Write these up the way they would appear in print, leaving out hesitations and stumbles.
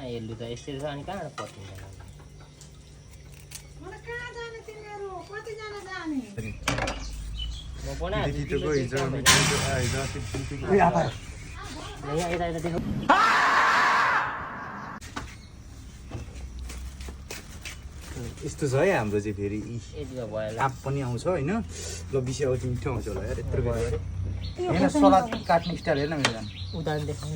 हेर्नु त यसरी छ अनि कहाँबाट पत्रिन्छ म यस्तो छ है हाम्रो चाहिँ फेरि काप पनि आउँछ होइन ल बिसी आउँछ मिठो आउँछ होला यार यत्रो हेर्न सलाद काट्ने स्टाइल हेर्न मेरो जान उदाहरण देखाउन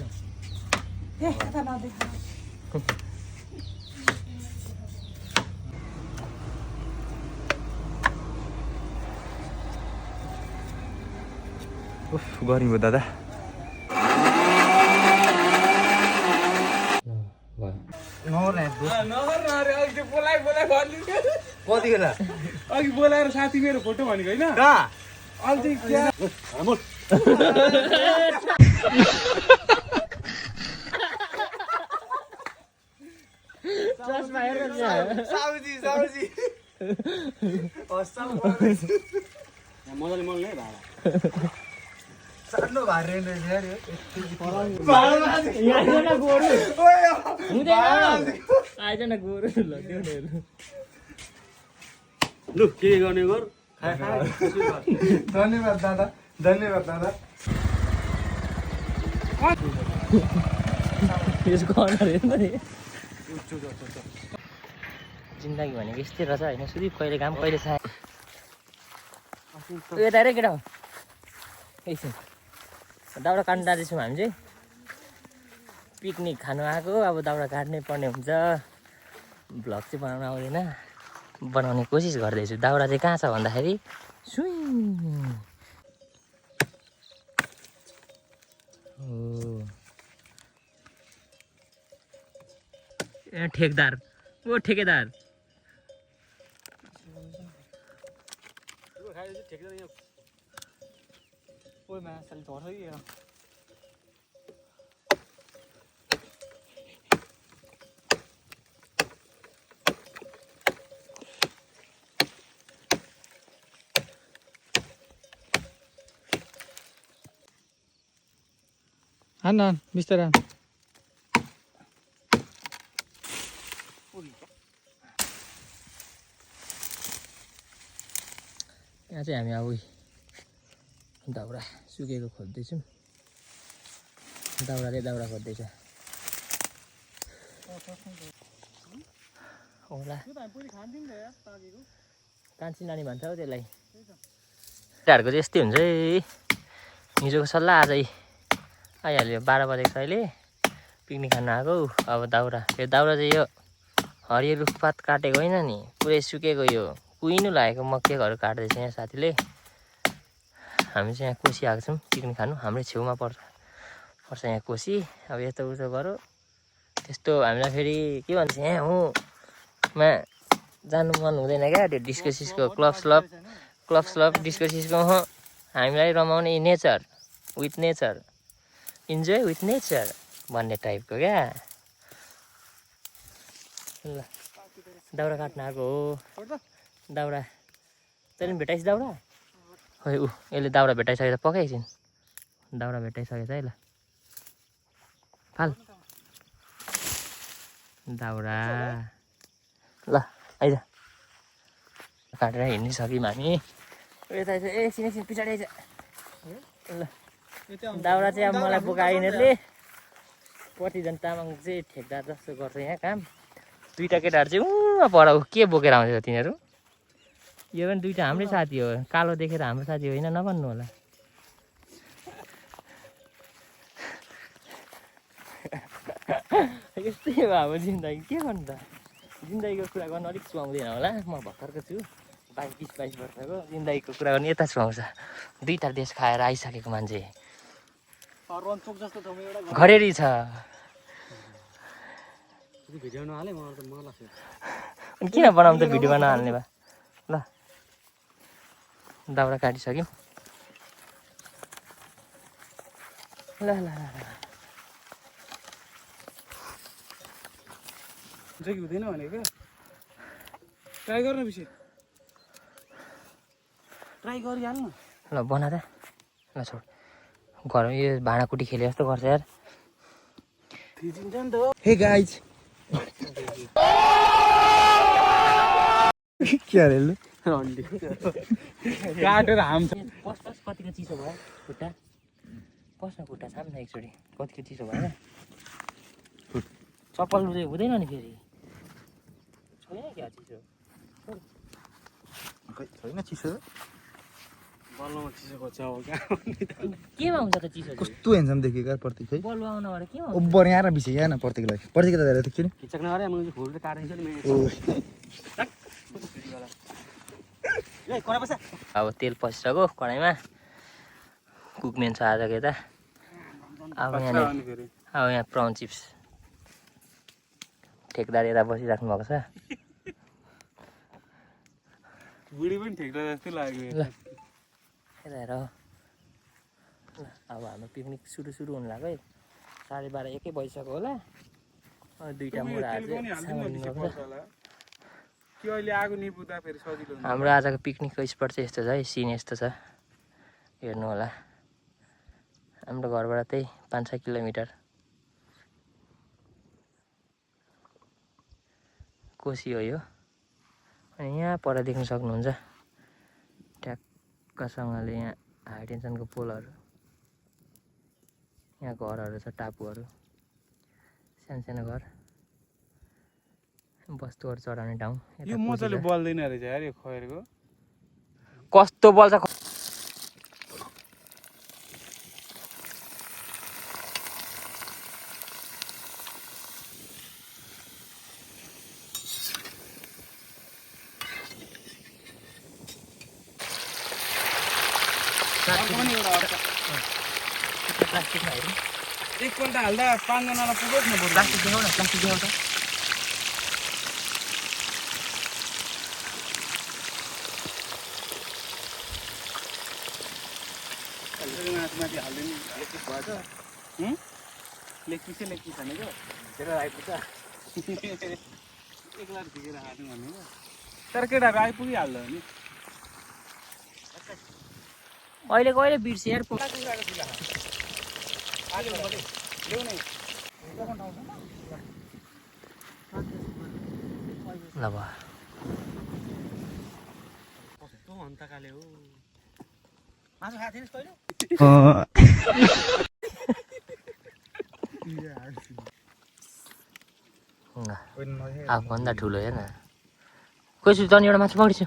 उफ गर्मी भयो दादा कति बेला अघि बोलाएर साथी मेरो फोटो भनेको होइन मजाले मन नै भाडा सानो भारे लु के गर्ने गर धन्यवाद दादा धन्यवाद दादा जिन्दगी भनेको यस्तै रहेछ होइन सुधी कहिले काम कहिले छ यता रे केटा एकछिन दाउरा काट्नु जाँदैछौँ हामी चाहिँ पिकनिक खानु आएको अब दाउरा काट्नै पर्ने हुन्छ भ्लग चाहिँ बनाउनु आउँदैन बनाउने कोसिस गर्दैछु दाउरा चाहिँ कहाँ छ भन्दाखेरि सुई ए ठेकदार ओ ठेकेदार हान बिस्तारै यहाँ चाहिँ हामी अब दाउरा सुकेको खोज्दैछौँ दाउराले दाउरा खोज्दैछ होला कान्छी नानी भन्छ हौ त्यसलाई केटाहरूको चाहिँ यस्तै हुन्छ है हिजोको सल्लाह आजै आइहाल्यो 12 बजेको छ अहिले पिकनिक खानु आएको अब दाउरा यो दाउरा चाहिँ यो हरियो रुखपात काटेको होइन नि पुरै सुकेको यो कुहिनु लागेको मक्केहरू काट्दैछ यहाँ साथीले हामी चाहिँ यहाँ कोसी आएको छौँ पिकनिक खानु हाम्रै छेउमा पर्छ यहाँ कोसी अब यस्तो उस्तो गरौँ त्यस्तो हामीलाई फेरि के भन्छ यहाँ हुँमा जानु मन हुँदैन क्या त्यो disco Cisco club slub disco Cisco हामीलाई रमाउने nature with nature enjoy with nature भन्ने टाइपको क्या ल दाउरा काट्न आएको हो दाउरा तैँले भेटाइस् दाउरा खोइ यसले दाउरा भेटाइसकेर पकाइछिन् दाउरा भेटाइसकेछ है ल फाल दाउरा ल आइज काटेर हिँडिसक्यौँ हामी यता एकछिन पछाडि आइज ल दाउरा चाहिँ अब मलाई बोकाइनेहरूले प्रतिजन तामाङ चाहिँ ठेकदार जस्तो गर्छ यहाँ काम दुईवटा केटाहरू चाहिँ पर के बोकेर आउँछ तिनीहरू यो पनि दुईवटा हाम्रै साथी हो कालो देखेर हाम्रो साथी होइन नभन्नु होला यस्तै हो अब जिन्दगी के भन्नु त जिन्दगीको कुरा गर्नु अलिक सुहाउँदैन होला म भर्खरको छु 22 वर्षको जिन्दगीको कुरा गर्नु यता सुहाउँछ दुईवटा देश खाएर आइसकेको मान्छे घरेरी छ किन बनाउनु त भिडियो बना हाल्ने भए ल दाउरा काटिसक्यौँ ल ल हुँदैन भनेको ट्राई गर्न पछि ट्राई गरिहाल्नु ल बना त ल छोड घरमा यो भाँडाकुटी खेले जस्तो गर्छ यार हे गाइज के अरे लु काटेर हाम्छ पस कतिको चिसो भयो खुट्टा पस्न खुट्टा साम्न एकचोटि कतिको चिसो भयो चप्पल चाहिँ हुँदैन नि फेरि छैन क्या चिसो खै छैन चिसो बल्लमा चिसोको छ अब कहाँ केमा हुन्छ त चिसो कस्तो हेन्सम देखेको यार प्रतीक खै बलुवा आउनबाट केमा ओभर यहाँ बिसे यहाँ न प्रतीकलाई प्रतीक त हेरेर देख्छु नि खिचक नगरे मैले फुल काटिन्छ नि अब तेल पसिसक्यो कडाइमा कुकमेन छ आजको यता अब यहाँ प्राउन चिप्स ठेकदार यता बसिराख्नु भएको छ बुढी पनि ठेक्दा जस्तो लाग्यो ल यता हेर अब हाम्रो पिकनिक सुरु हुनु लाग्यो है 12:30 1 बजिसक्यो होला दुईटा मुढाहरू कि अहिले आगो निपुदा फेरि सजिलो हुन्छ हाम्रो आजको पिकनिकको स्पट चाहिँ यस्तो छ है सिन यस्तो छ हेर्नु होला हाम्रो घरबाट त्यही 5-6 किलोमिटर कोसी हो यो अनि यहाँ पर देख्न सक्नुहुन्छ ट्याक्कसँगले यहाँ हाई टेन्सनको पोलहरू यहाँ घरहरू छ टापुहरू सानो घर वस्तुहरू चढाउने ठाउँ यो मजाले बल्दैन रहेछ यार यो खैरको कस्तो बल्छ प्लास्टिकमा हेरौँ एकपल्ट हाल्दा 5 जनालाई पुगोस् न प्लास्टिक देखाउ न प्लास्टिक देखाउ त माथि हाल्दैन इलेक्ट्रिक भएछ इलेक्ट्रिक भनेको भित्र आइपुग्छ एक्ला झिकेर हाल्नु भनेको तर केटाहरू आइपुगिहाल्दो नि अहिले कहिले बिर्से यार ल भयो कस्तो हन्तकाले हो मासु खाएको थिएन तैँले आफूभन्दा ठुलो हेर न कोही तँ एउटा माछा पक्रिछु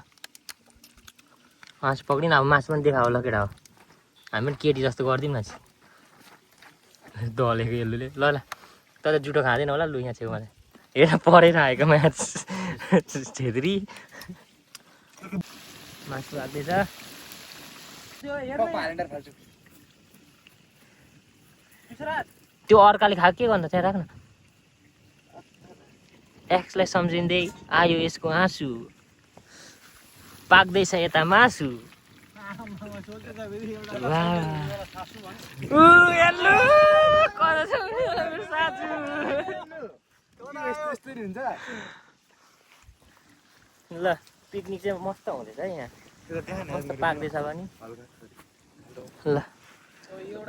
मासु पक्रिन अब मासु पनि देखाऊ ल केटा हो हामी पनि केटी जस्तो गरिदिउँ न दलेको यसले ल ल तर जुठो खाँदैन होला लु यहाँ छेउमा हेर परेर आएको म्याच छेत्री मासु राख्दैछ त्यो अर्काले खाएको के गर्नु त्यहाँ राख्न एक्सलाई सम्झिँदै आयो यसको आँसु पाक्दैछ यता मासु ल पिकनिक चाहिँ मस्त हुँदैछ है यहाँ मस्त पाक्दैछ भने ल त्यो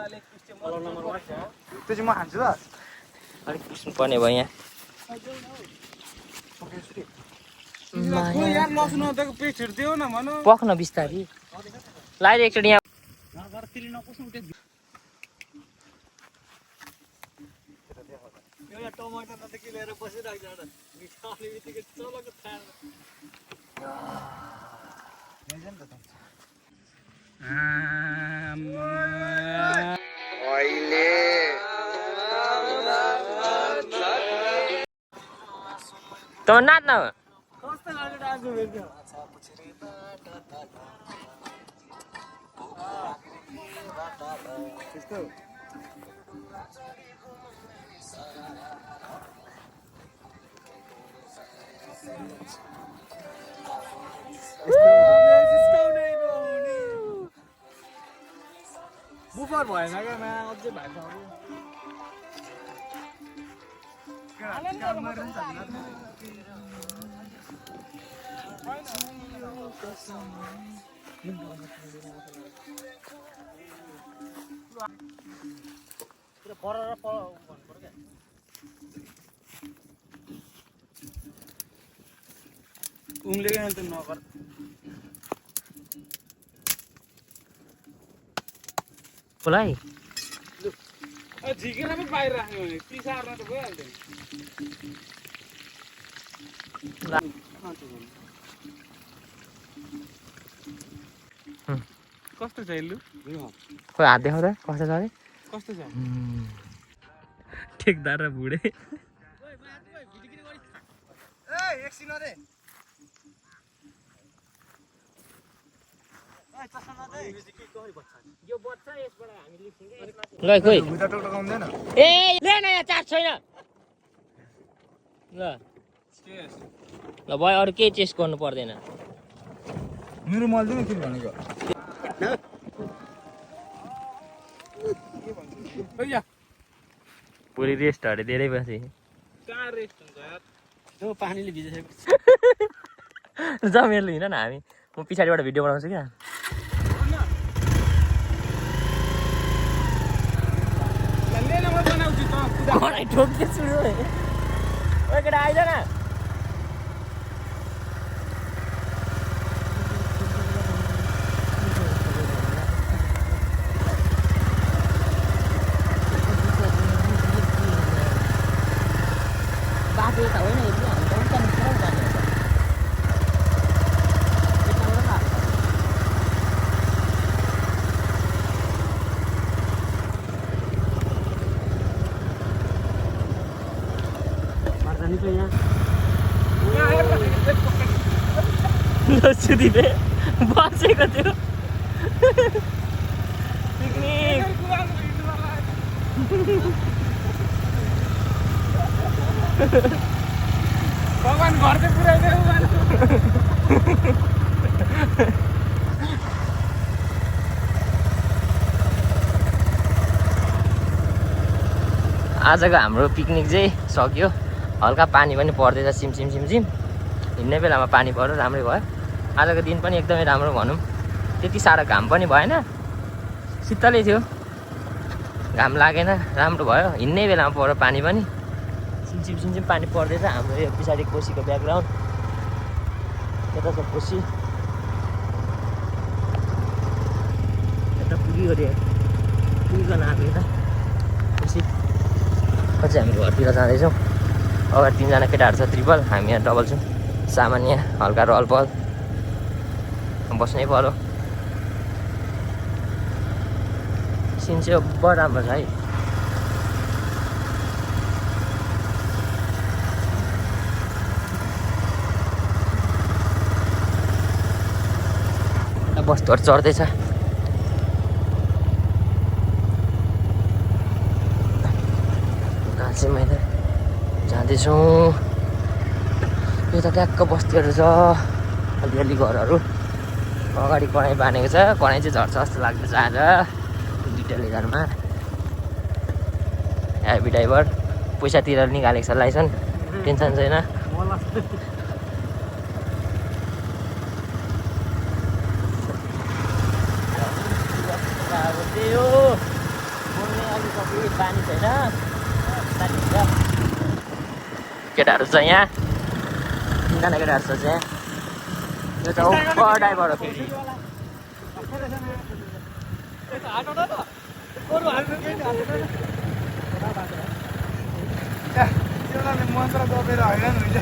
चाहिँ म हान्छु ल अलिक पुस्नु पर्ने भयो यहाँ यार लसुन अदरको पेस्टहरू देऊ न भन पक्न बिस्तारी लाएर एकचोटि यहाँ टमाटर नदेखि लिएर बसिरहेको मिठा आउने बित्तिकै चलको थाहा त नाच्न कस्तो खालको डान्स हो फेरि त्यस्तो बुफर भएन क्या मा अझै भाइ उम्लेकै हाल्छ नगर खोलाइ झिकेर पनि बाहिर राख्यो भने पिसार्न त भइहाल्थ्यो कस्तो छ इल्लु खोइ हात देखाउ त कस्तो छ अरे कस्तो छ ठेकदार र बुढे एकछिन अरे ल खोइ भुइँटा टकटकाउँदैन ए ले न यहाँ चार्ज छैन ल ल भयो अरू केही चेस्ट गर्नु पर्दैन मेरो मल्दैन के भनेको पुरै रेस्ट अरे धेरै पछि कहाँ रेस्ट हुन्छ यार त्यो पानीले भिजिसकेको जमेल हिँड न हामी म पछाडिबाट भिडियो बनाउँछु क्या ठोक्दैछु केटा आइज न बाटो यता होइन सुधिबे बसेको थियो पिकनिक भगवान घर चाहिँ पुऱ्याइदियो आजको हाम्रो पिकनिक चाहिँ सक्यो हल्का पानी पनि पर्दैछ सिमसिम सिमसिम हिँड्ने बेलामा पानी पर्यो राम्रै भयो आजको दिन पनि एकदमै राम्रो भनौँ त्यति साह्रो घाम पनि भएन शीतलै थियो घाम लागेन राम्रो भयो हिँड्ने बेलामा पर्यो पानी पनि सिमसिम सिमसिम पानी पर्दैछ हाम्रो यो पछाडि कोसीको ब्याकग्राउन्ड यता छ कोसी यता पुग्यो अरे पुगिकन आएको यता कोसी पछि हामी घरतिर जाँदैछौँ अगाडि 3 जना केटाहरू छ ट्रिपल हामी यहाँ डबल छौँ सामान्य हल्का रहल पहल बस्नै पर्यो सिन चाहिँ बडो राम्रो छ है बस्तुहरू चढ्दैछ चाहिँ मैले जाँदैछौँ यो त ट्याक्क बस्तीहरू छ अलिअलि घरहरू अगाडि कडाइ बानेको छ कडाइ चाहिँ झर्छ जस्तो लाग्दैछ आज डिटेल घरमा हेभी ड्राइभर पैसा तिरेर निकालेको छ लाइसेन्स टेन्सन छैन त्यही हो बोल्ने अलिक बानी छैन केटाहरू छ यहाँ 3 जना केटाहरू छ यहाँ यो त ड्राइभर हो फेरि मन्त्र गपेर हैरान हुन्छ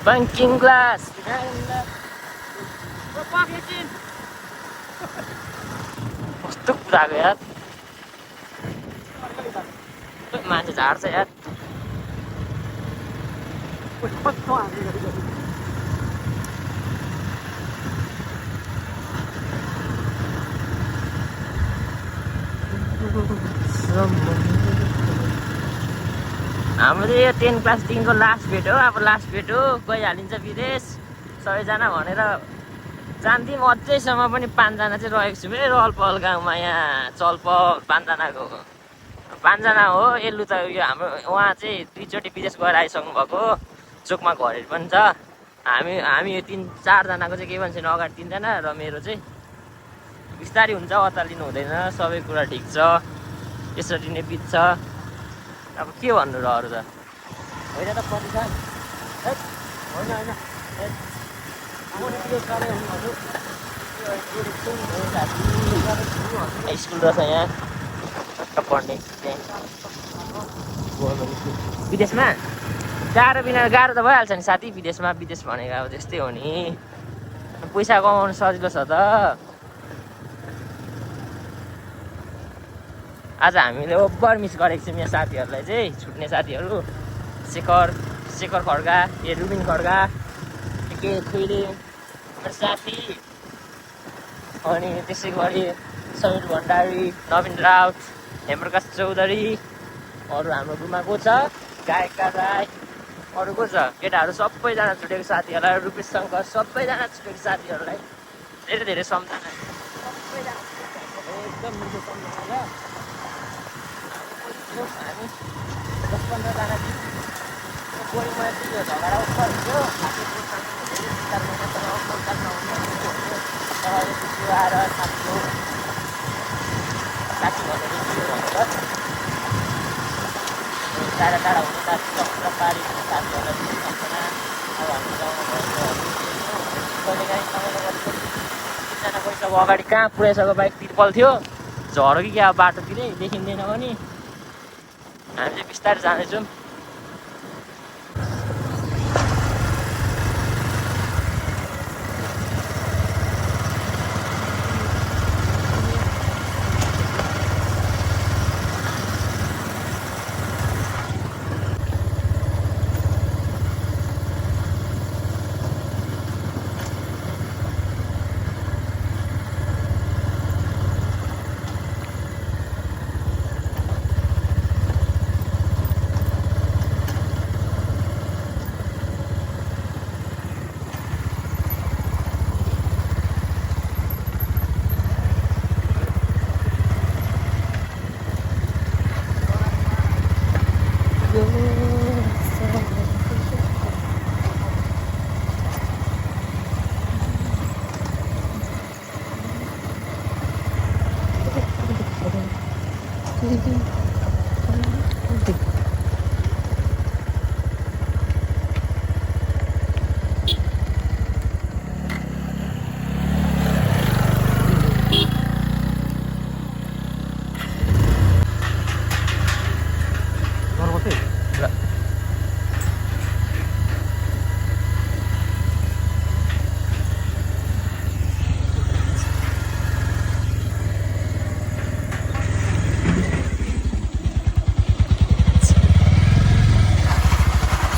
banking glass कस्तो कुराको यार मान्छे झार्छ यार हाम्रो यो 10 क्लासदेखिको लास्ट भेट हो अब लास्ट भेट हो गइहालिन्छ विदेश सबैजना भनेर जान्थ्यौँ अझैसम्म पनि 5 जना चाहिँ रहेको छु है रहल पहल गाउँमा यहाँ चलपल 5 जनाको 5 जना हो एल्लु त यो हाम्रो उहाँ चाहिँ 2 चोटि विदेश गएर आइसक्नु भएको चोकमा घरहरू पनि छ हामी यो 3-4 जनाको चाहिँ के भन्छ अगाडि 3 जना र मेरो चाहिँ बिस्तारै हुन्छ अतालिनु हुँदैन सबै कुरा ठिक छ यसरी नै बित्छ अब के भन्नु र अरू त होइन त प्रतिसाद होइन होइन स्कुल रहेछ यहाँ पढ्ने विदेशमा गाह्रो बिना गाह्रो त भइहाल्छ नि साथी विदेशमा विदेश भनेको अब त्यस्तै हो नि पैसा कमाउनु सजिलो छ त आज हामीले ओभर मिस गरेको छौँ यहाँ साथीहरूलाई चाहिँ छुट्ने साथीहरू शेखर खड्का रुबिन खड्का के खुइले साथी अनि त्यसै गरी समीर भण्डारी नवीन राउत हेमप्रकाश चौधरी अरू हाम्रो ग्रुपमा को छ गायकका राई अरू को छ केटाहरू सबैजना छुटेको साथीहरूलाई रुपेश शङ्कर सबैजना छुटेको साथीहरूलाई धेरै धेरै सम्झना सबैजना एकदम मिठो सम्झना छ हामी 10-15 जना बोरी मलाई त्यो झगडा पर्थ्यो आएर साथीको साथी भनेर टाढा टाढा हुने साथी पारी साथीहरूलाई सम्झना अब हामी गाउँमा भएको कहिलेकाहीँ तपाईँले गरेको 3 जना पैसा अगाडि कहाँ पुऱ्याइसक्यो बाइक तिर्पल थियो झऱ्यो कि क्या बाटोतिरै देखिँदैन पनि हामी चाहिँ बिस्तारै जाँदैछौँ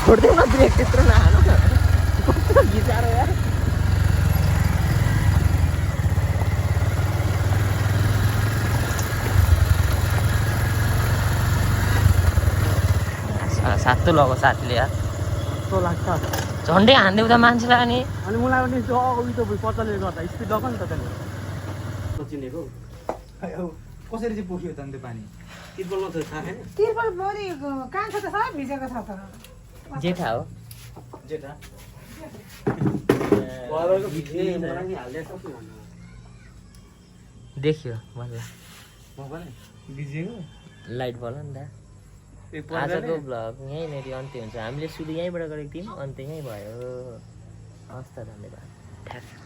छोड्देऊ न ब्रेक त्यत्रो नहाल्नु न कस्तो गिचारो यार सातो लग्यो साथीले यार कस्तो लाग्छ झन्डै हान्देऊ त मान्छेलाई अनि मलाई पनि त्यो उयो पचाले गर्दा स्पिड गएको नि त त्यसले नचिनेको कसरी चाहिँ पोख्यो त अन्त पानी तिर्पलमा त थाहा छैन तिर्पल बोरी कहाँ छ त सब भिजेको छ त जेठा हो जेठा देखियो बल्ल भिजेको लाइट बल्ल नि त आजको भ्लग यहीँनिर अन्त्य हुन्छ हामीले सुरु यहीँबाट गरेको थियौँ अन्त्य यहीँ भयो हस् त धन्यवाद